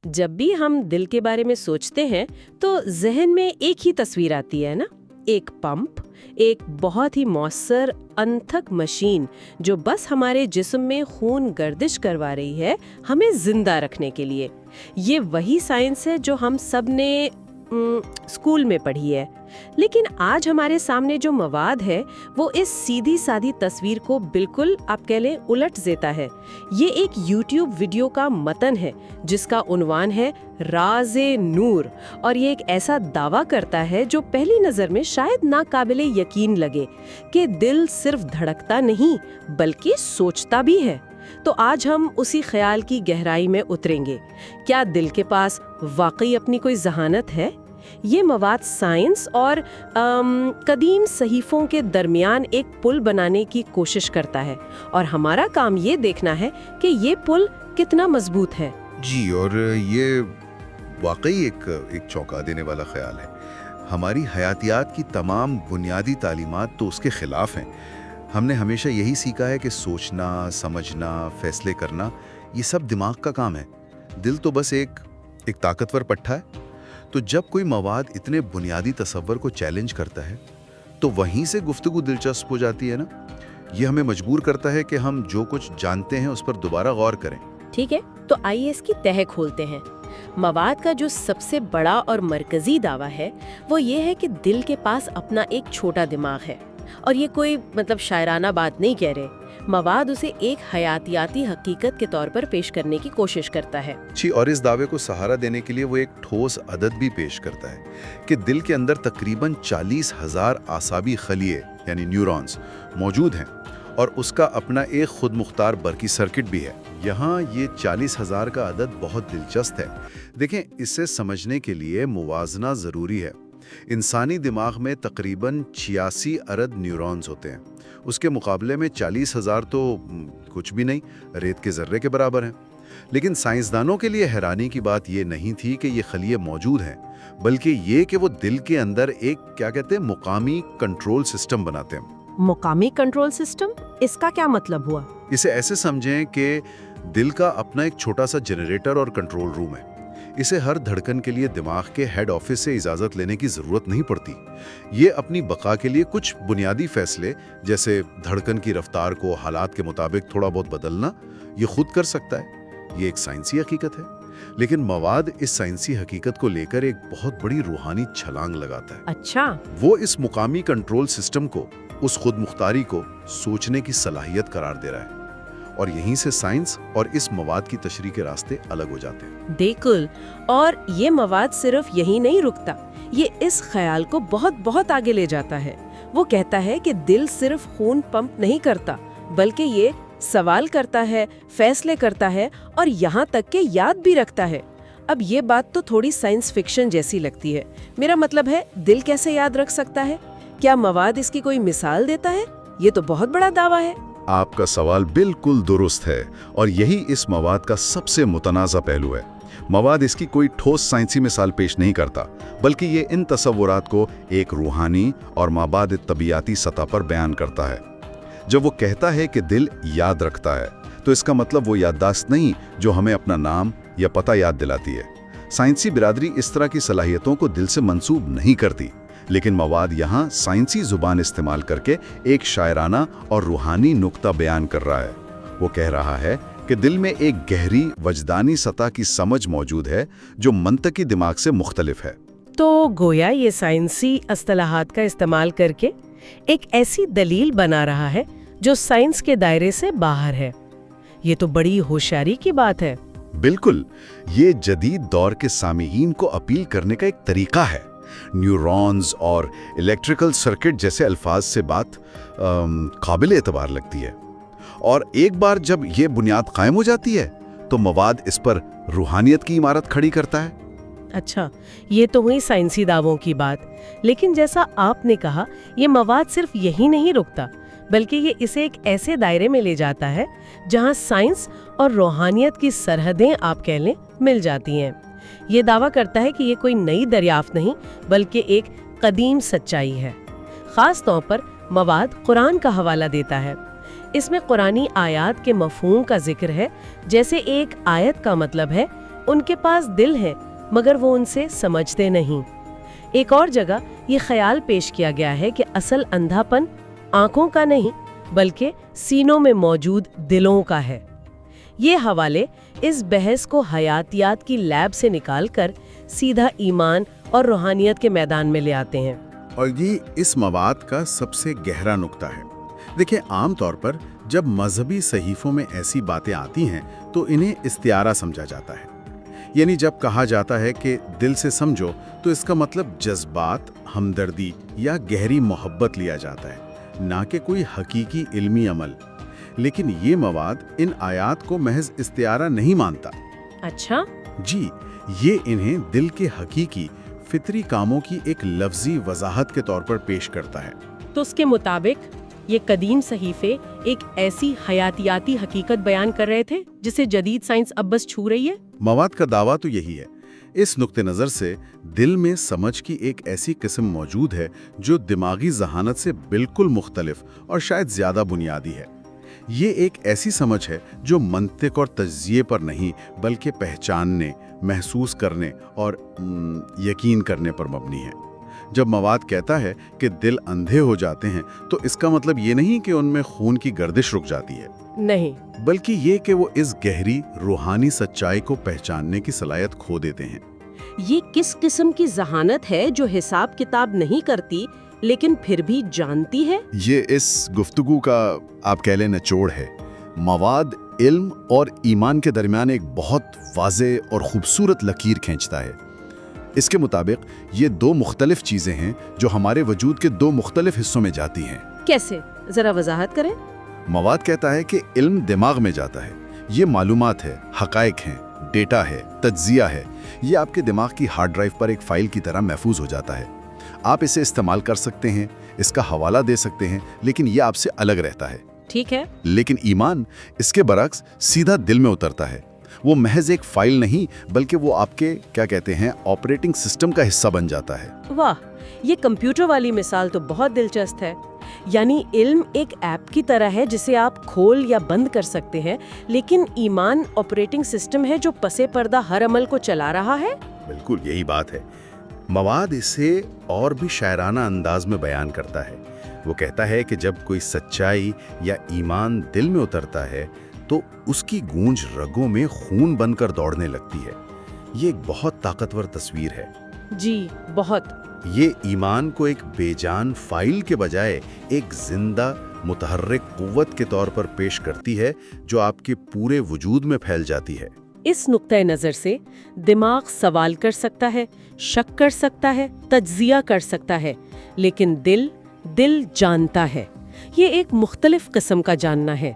जब भी हम दिल के बारे में सोचते हैं तो जहन में एक ही तस्वीर आती है ना, एक पंप, एक बहुत ही मौसर अनथक मशीन जो बस हमारे जिस्म में खून गर्दिश करवा रही है हमें जिंदा रखने के लिए। ये वही साइंस है जो हम सब ने स्कूल में पढ़ी है। लेकिन आज हमारे सामने जो मवाद है वो इस सीधी सादी तस्वीर को बिल्कुल आप कह लें उलट देता है। ये एक YouTube वीडियो का मतन है जिसका उन्वान है राज़े नूर, और ये एक ऐसा दावा करता है जो पहली नज़र में शायद नाकाबिले यकीन लगे कि दिल सिर्फ धड़कता नहीं बल्कि सोचता भी है। तो आज हम उसी ख्याल की गहराई में उतरेंगे। क्या दिल के पास वाकई अपनी कोई ज़हानत है? ये मवाद साइंस और कदीम सहीफ़ों के दरमियान एक पुल बनाने की कोशिश करता है, और हमारा काम ये देखना है कि ये पुल कितना मजबूत है। जी, और ये वाकई एक चौंका देने वाला ख्याल है। हमारी हयातियात की तमाम बुनियादी तालीमात तो उसके खिलाफ हैं। हमने हमेशा यही सीखा है कि सोचना, समझना, फैसले करना ये सब दिमाग का काम है। दिल तो बस एक ताकतवर पट्टा है। तो जब कोई मवाद इतने बुनियादी तसव्वुर को चैलेंज करता है तो वहीं से गुफ्तगू दिलचस्प हो जाती है ना। ये हमें मजबूर करता है कि हम जो कुछ जानते हैं उस पर दोबारा गौर करें। ठीक है, तो आइए इसकी तह खोलते हैं। मवाद का जो सबसे बड़ा और मरकजी दावा है वो ये है कि दिल के पास अपना एक छोटा दिमाग है, और ये कोई शायराना बात नहीं कह रहे। मवाद उसे एक हयातियाती हकीकत के तौर पर पेश करने की कोशिश करता है। जी, और इस दावे को सहारा देने के लिए वो एक ठोस अदद भी पेश करता है कि दिल के अंदर तकरीबन 40,000 आसाबी खलिए यानी न्यूरॉन्स मौजूद हैं, और उसका अपना एक खुद मुख्तार बरकी सर्किट भी है। यहाँ ये 40,000 का अदद बहुत दिलचस्प है। देखें, इसे समझने के लिए मुवाजना ज़रूरी है। इंसानी दिमाग में तकरीबन 86 अरब न्यूरॉन्स होते हैं। उसके मुकाबले में 40,000 तो कुछ भी नहीं, रेत के ज़र्रे के बराबर हैं। लेकिन साइंसदानों के लिए हैरानी की बात ये नहीं थी कि ये खलिए मौजूद हैं, बल्कि ये कि वो दिल के अंदर एक क्या कहते हैं मुकामी कंट्रोल सिस्टम बनाते हैं। मुकामी कंट्रोल सिस्टम, इसका क्या मतलब हुआ? इसे ऐसे समझें कि दिल का अपना एक छोटा सा जनरेटर और कंट्रोल रूम है। इसे हर धड़कन के लिए दिमाग के हेड ऑफिस से इजाज़त लेने की ज़रूरत नहीं पड़ती। ये अपनी बका के लिए कुछ बुनियादी फैसले, जैसे धड़कन की रफ्तार को हालात के मुताबिक थोड़ा बहुत बदलना, ये खुद कर सकता है। ये एक साइंसी हकीकत है। लेकिन मवाद इस साइंसी हकीकत को लेकर एक बहुत बड़ी रूहानी छलांग लगाता है। अच्छा, वो इस मुकामी कंट्रोल सिस्टम को, उस खुद मुख्तारी को सोचने की सलाहियत करार दे रहा है, और यहीं से साइंस और इस मवाद की तशरीह के रास्ते अलग हो जाते हैं। बिल्कुल, और ये मवाद सिर्फ यहीं नहीं रुकता, ये इस ख्याल को बहुत बहुत आगे ले जाता है। वो कहता है कि दिल सिर्फ खून पंप नहीं करता, बल्कि ये सवाल करता है, फैसले करता है, और यहाँ तक कि याद भी रखता है। अब ये बात तो थोड़ी साइंस फिक्शन जैसी लगती है। मेरा मतलब है, दिल कैसे याद रख सकता है? क्या मवाद इसकी कोई मिसाल देता है? ये तो बहुत बड़ा दावा है। आपका सवाल बिल्कुल दुरुस्त है, और यही इस मवाद का सबसे मुतनाज़ा पहलू है। मवाद इसकी कोई ठोस साइंसी मिसाल पेश नहीं करता, बल्कि ये इन तसव्वुरात को एक रूहानी और माबाद तबीयाती सतह पर बयान करता है। जब वो कहता है कि दिल याद रखता है, तो इसका मतलब वो याददाश्त नहीं जो हमें अपना नाम या पता याद दिलाती है। साइंसी बिरादरी इस तरह की सलाहियतों को दिल से मंसूब नहीं करती, लेकिन मवाद यहाँ साइंसी जुबान इस्तेमाल करके एक शायराना और रूहानी नुक्ता बयान कर रहा है। वो कह रहा है कि दिल में एक गहरी वजदानी सतह की समझ मौजूद है जो मंतकी दिमाग से मुख्तलिफ है। तो गोया ये साइंसी इस्तिलाहात का इस्तेमाल करके एक ऐसी दलील बना रहा है जो साइंस के दायरे से बाहर है। ये तो बड़ी होशियारी की बात है। बिल्कुल, ये जदीद दौर के सामीईन को अपील करने का एक तरीका है। न्यूरॉन्स और इलेक्ट्रिकल सर्किट जैसे अल्फाज से बात काबिल एतबार लगती है, और एक बार जब ये बुनियाद कायम हो जाती है तो मवाद इस पर रूहानियत की इमारत खड़ी करता है। अच्छा, ये तो हुई साइंसी दावों की बात, लेकिन जैसा आपने कहा, ये मवाद सिर्फ यही नहीं रुकता, बल्कि ये इसे एक ऐसे दायरे में ले जाता है जहां साइंस और रूहानियत की सरहदें आप कह लें मिल जाती हैं। ये दावा करता है कि ये कोई नई दरियाफ्त नहीं, बल्कि एक कदीम सच्चाई है। खास तौर पर मवाद कुरान का हवाला देता है। इसमें कुरानी आयात के मफहूम का जिक्र है, जैसे एक आयत का मतलब है ان کے پاس دل ہے مگر وہ ان سے سمجھتے نہیں۔ ایک اور جگہ یہ خیال پیش کیا گیا ہے کہ اصل اندھا پن آنکھوں کا نہیں بلکہ سینوں میں موجود دلوں کا ہے۔ یہ حوالے اس بحث کو حیاتیات کی لیب سے نکال کر سیدھا ایمان اور روحانیت کے میدان میں لے آتے ہیں۔ اور یہ اس مواد کا سب سے گہرا نقطہ ہے۔ دیکھیں، عام طور پر جب مذہبی صحیفوں میں ایسی باتیں آتی ہیں تو انہیں استعارہ سمجھا جاتا ہے۔ یعنی جب کہا جاتا ہے کہ دل سے سمجھو تو اس کا مطلب جذبات، ہمدردی یا گہری محبت لیا جاتا ہے، نہ کہ کوئی حقیقی علمی عمل۔ لیکن یہ مواد ان آیات کو محض استعارہ نہیں مانتا۔ اچھا؟ جی، یہ انہیں دل کے حقیقی فطری کاموں کی ایک لفظی وضاحت کے طور پر پیش کرتا ہے۔ تو اس کے مطابق یہ قدیم صحیفے ایک ایسی حیاتیاتی حقیقت بیان کر رہے تھے جسے جدید سائنس اب بس چھو رہی ہے۔ مواد کا دعویٰ تو یہی ہے۔ اس نقطہ نظر سے دل میں سمجھ کی ایک ایسی قسم موجود ہے جو دماغی ذہانت سے بالکل مختلف اور شاید زیادہ بنیادی ہے۔ یہ ایک ایسی سمجھ ہے جو منطق اور تجزیے پر نہیں بلکہ پہچاننے، محسوس کرنے اور یقین کرنے پر مبنی ہے۔ جب مواد کہتا ہے کہ دل اندھے ہو جاتے ہیں تو اس کا مطلب یہ نہیں کہ ان میں خون کی گردش رک جاتی ہے، نہیں، بلکہ یہ کہ وہ اس گہری روحانی سچائی کو پہچاننے کی صلاحیت کھو دیتے ہیں۔ یہ کس قسم کی ذہانت ہے جو حساب کتاب نہیں کرتی لیکن پھر بھی جانتی ہے؟ یہ اس گفتگو کا آپ کہہ لیں نچوڑ ہے۔ مواد علم اور ایمان کے درمیان ایک بہت واضح اور خوبصورت لکیر کھینچتا ہے۔ اس کے مطابق یہ دو مختلف چیزیں ہیں جو ہمارے وجود کے دو مختلف حصوں میں جاتی ہیں۔ کیسے؟ ذرا وضاحت کریں۔ مواد کہتا ہے کہ علم دماغ میں جاتا ہے، یہ معلومات ہے، حقائق ہیں، ڈیٹا ہے، تجزیہ ہے، یہ آپ کے دماغ کی ہارڈ ڈرائیو پر ایک فائل کی طرح محفوظ ہو جاتا ہے۔ آپ اسے استعمال کر سکتے ہیں، اس کا حوالہ دے سکتے ہیں، لیکن یہ آپ سے الگ رہتا ہے۔ ٹھیک ہے۔ لیکن ایمان اس کے برعکس سیدھا دل میں اترتا ہے۔ وہ محض ایک فائل نہیں بلکہ وہ آپ کے کیا کہتے ہیں آپریٹنگ سسٹم کا حصہ بن جاتا ہے۔ واہ، یہ کمپیوٹر والی مثال تو بہت دلچسپ ہے۔ یعنی علم ایک ایپ کی طرح ہے جسے آپ کھول یا بند کر سکتے ہیں، لیکن ایمان آپریٹنگ سسٹم ہے جو پسے پردہ ہر عمل کو چلا رہا ہے۔ بالکل یہی بات ہے۔ مواد اسے اور بھی شاعرانہ انداز میں بیان کرتا ہے۔ وہ کہتا ہے کہ جب کوئی سچائی یا ایمان دل میں اترتا ہے تو اس کی گونج رگوں میں خون بن کر دوڑنے لگتی ہے۔ یہ ایک بہت طاقتور تصویر ہے۔ جی، بہت۔ یہ ایمان کو ایک بے جان فائل کے بجائے ایک زندہ متحرک قوت کے طور پر پیش کرتی ہے جو آپ کے پورے وجود میں پھیل جاتی ہے۔ اس نقطۂ نظر سے دماغ سوال کر سکتا ہے، شک کر سکتا ہے، تجزیہ کر سکتا ہے، لیکن دل جانتا ہے۔ یہ ایک مختلف قسم کا جاننا ہے۔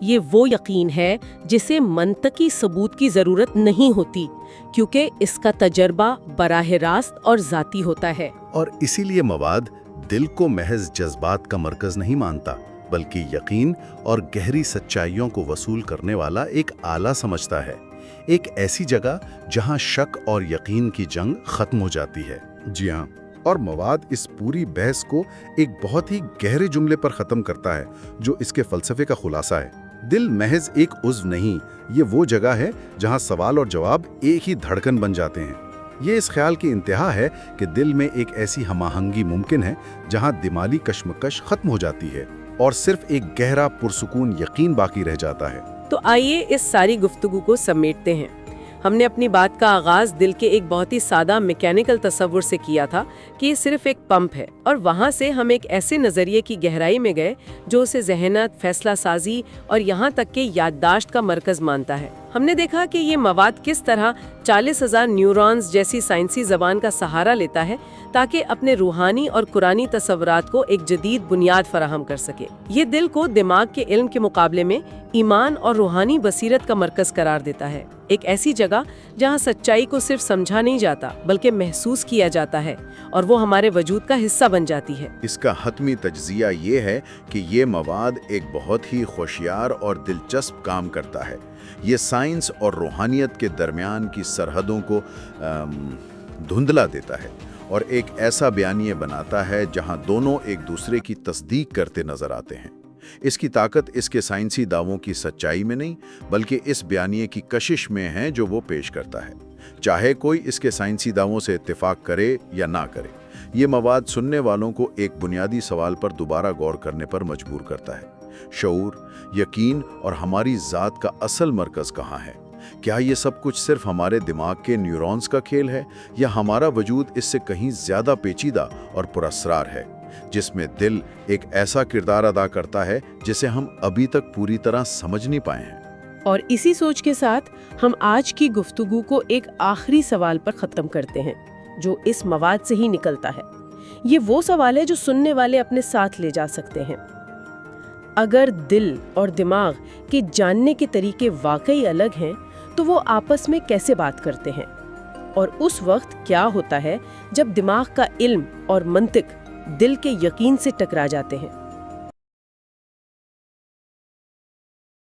یہ وہ یقین ہے جسے منطقی ثبوت کی ضرورت نہیں ہوتی، کیونکہ اس کا تجربہ براہ راست اور ذاتی ہوتا ہے۔ اور اسی لیے مواد دل کو محض جذبات کا مرکز نہیں مانتا بلکہ یقین اور گہری سچائیوں کو وصول کرنے والا ایک آلہ سمجھتا ہے، ایک ایسی جگہ جہاں شک اور یقین کی جنگ ختم ہو جاتی ہے۔ جی ہاں، اور مواد اس پوری بحث کو ایک بہت ہی گہرے جملے پر ختم کرتا ہے جو اس کے فلسفے کا خلاصہ ہے۔ دل محض ایک عضو نہیں، یہ وہ جگہ ہے جہاں سوال اور جواب ایک ہی دھڑکن بن جاتے ہیں۔ یہ اس خیال کی انتہا ہے کہ دل میں ایک ایسی ہم آہنگی ممکن ہے جہاں دماغی کشمکش ختم ہو جاتی ہے اور صرف ایک گہرا پرسکون یقین باقی رہ جاتا ہے۔ تو آئیے اس ساری گفتگو کو سمیٹتے ہیں۔ ہم نے اپنی بات کا آغاز دل کے ایک بہت ہی سادہ میکینیکل تصور سے کیا تھا کہ یہ صرف ایک پمپ ہے، اور وہاں سے ہم ایک ایسے نظریے کی گہرائی میں گئے جو اسے ذہانت، فیصلہ سازی اور یہاں تک کہ یادداشت کا مرکز مانتا ہے۔ ہم نے دیکھا کہ یہ مواد کس طرح 40,000 نیورونز جیسی سائنسی زبان کا سہارا لیتا ہے تاکہ اپنے روحانی اور قرآنی تصورات کو ایک جدید بنیاد فراہم کر سکے۔ یہ دل کو دماغ کے علم کے مقابلے میں ایمان اور روحانی بصیرت کا مرکز قرار دیتا ہے، ایک ایسی جگہ جہاں سچائی کو صرف سمجھا نہیں جاتا بلکہ محسوس کیا جاتا ہے اور وہ ہمارے وجود کا حصہ بن جاتی ہے۔ اس کا حتمی تجزیہ یہ ہے کہ یہ مواد ایک بہت ہی ہوشیار اور دلچسپ کام کرتا ہے۔ یہ سائنس اور روحانیت کے درمیان کی سرحدوں کو دھندلا دیتا ہے اور ایک ایسا بیانیہ بناتا ہے جہاں دونوں ایک دوسرے کی تصدیق کرتے نظر آتے ہیں۔ इसकी ताकत इसके साइंसी दावों की सच्चाई में नहीं, बल्कि इस बयानिए की कशिश में है जो वो पेश करता है। चाहे कोई इसके साइंसी दावों से इत्तेफाक करे या ना करे, ये मवाद सुनने वालों को एक बुनियादी सवाल पर दोबारा गौर करने पर मजबूर करता है। शऊर, यकीन और हमारी ज़ात का असल मरकज़ कहाँ है? क्या ये सब कुछ सिर्फ हमारे दिमाग के न्यूरॉन्स का खेल है, या हमारा वजूद इससे कहीं ज़्यादा पेचीदा और पुरअसरार है, जिसमें दिल एक ऐसा किरदार अदा करता है जिसे हम अभी तक पूरी तरह समझ नहीं पाए हैं? और इसी सोच के साथ हम आज की गुफ्तगू को एक आखिरी सवाल पर ख़त्म करते हैं, जो इस मवाद से ही निकलता है। ये वो सवाल है जो सुनने वाले अपने साथ ले जा सकते हैं। अगर दिल और दिमाग के जानने के तरीके वाकई अलग हैं, तो वो आपस में कैसे बात करते हैं? और उस वक्त क्या होता है जब दिमाग का इल्म और मंतिक दिल के यकीन से टकरा जाते हैं?